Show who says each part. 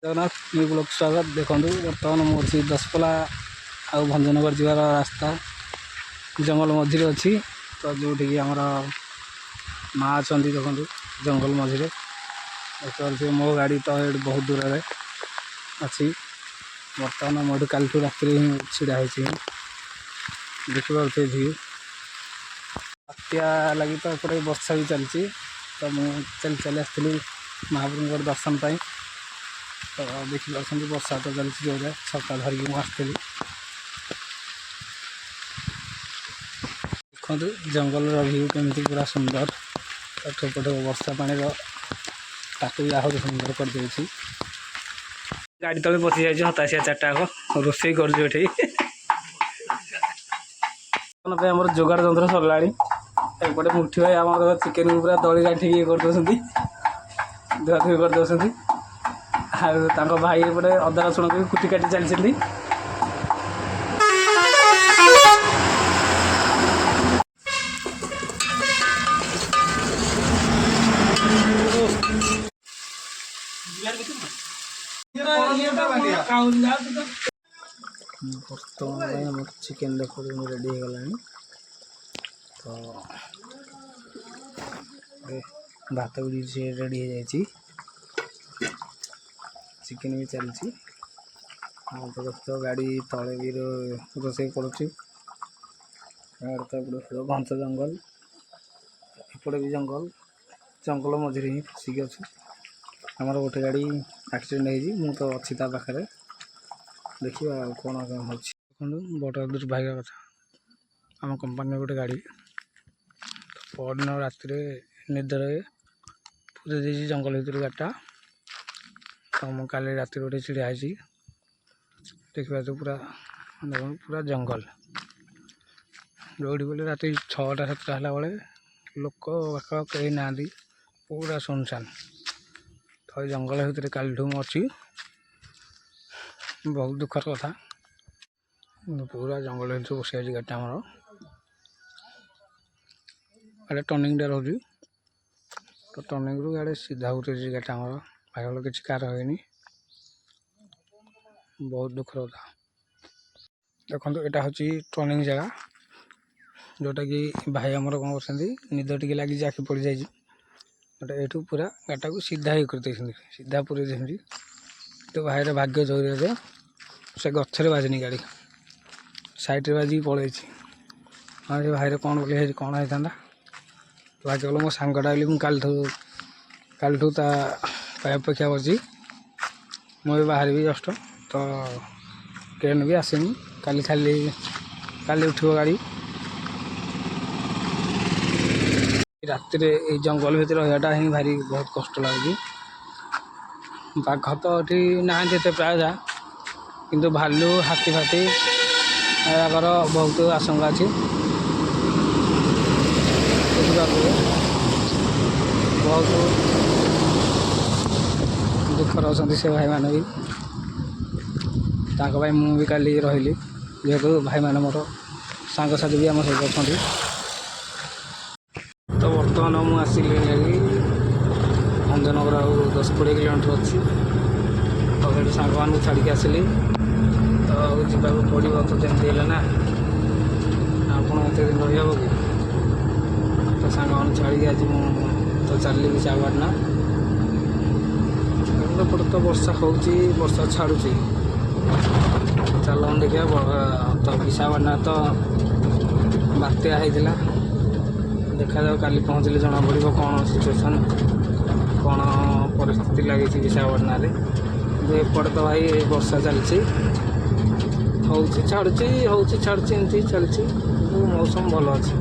Speaker 1: Jagannath new blog स्वागत। देखो बर्तमान मुझे दशपल्ला आउ भंजनगर जीवार रास्ता जंगल मझे अच्छी तो जो आमर माँ अच्छा देखो जंगल मझे देखिए मो गाड़ी तो ये बहुत दूर में अच्छी बर्तमान मोटू काल राति हिं छिड़ा देखिए भ्यू बात्या लगी तो एपटे वर्षा भी चलती तो मुझे चली आसती महाप्रभु दर्शन पाई तो देखिए वर्षा तो चलती जो छता धरिकी मुझे देखते जंगल व्यू केमती पूरा सुंदर ठोपे वर्षा पानी ताकू भी आहरी सुंदर कर देछि। गाड़ी तले बसी जाइए हताशिया चार्टा रोषे कर जोगाड़ जंत्र सरला एपटे मुठी भाई आम चिकेन पूरा दली गाठी करदे धुआधुई करदे भाई एपटे अदा रसुण भी कुटी काटी चलती। बर्तमान चिकेन देखो रेडी हो गला तो भात भी रेडी हो जाए चिकेन भी चलती तो देखो गाड़ी तले भी रोसे पड़ुची तो घंच जंगल एपटे भी जंगल जंगल मझे ही फसिकी अच्छे आमर गोटे गाड़ी एक्सीडेंट हो तो अच्छी पाखे देखिए कौन हो बड़ दुर्भाग्य कथा आम कंपानी गोटे गाड़ी परदिन राति निदर पूरे दे जंगल भर गाड़ीटा तो मुझे काली राति गोटे चिड़िया देखा तो पूरा पूरा जंगल जो बोले राति 6टा 7टा है बेले लोक पाख कहीं ना पूरा सुनसान तो जंगल भितर काल अच्छी बहुत दुखर कथा पूरा जंगल भर बस गाड़ी आमर गाड़ी टर्निंग टे रोज तो टर्निंग रू गाड़ी सीधा उतरी गाड़ी आमर भाई किसी कार है बहुत दुखर कथा। देखो यहाँ हूँ टर्निंग जगह जोटा कि भाई आमर कौन कर निद टे लगी आखि पड़ जाए एठू पूरा गाटा को सीधा ही करते सीधा पूरे देती तो भाईर भाग्य जरूर से गचरे बाजनी गाड़ी साइड बाजिक पलि हाँ से भाईर कौन बोले कौन होता भाग्य कल मो सांगटा बोली कालठू अपेक्षा करची मुझे बाहर भी जस्ट तो ट्रेन भी आसनी काली काली उठो गाड़ी राति जंगल भर रहा ही भारी बहुत कष्ट लगे बाघ तो ये ना प्राय जा किंतु भालू हाथी फाती यार बहुत आशंका अच्छी बहुत दुखर अच्छा से भाई मैंने भी भाई मुझे काली रही जेहेतु भाई मैंने मोर सांगसाथी भी आम सब अच्छा तो बर्तमान मुझे आसिली भंजनगर आ 10-20 किलोमीटर अच्छी तो ये सांग मान छाड़ी आसिली तो जावाक पड़ो तो जमी है ना आपड़ एत दिन रही कि तो सांग मान छाड़ी आज तो चलि विशाखापाटना पटे तो वर्षा वर्षा छाड़ू चल देखिए तो विशाखापाटना तो बात्या होता देखा जाओ काली पहुँचले जना पड़ो कौन सिचुएसन कौन परिस्थिति लगी विशाखापाटना एपटे तो भाई वर्षा चलती हूँ छाड़ी हूँ छाड़ी एमती चलती मौसम भल अच्छी।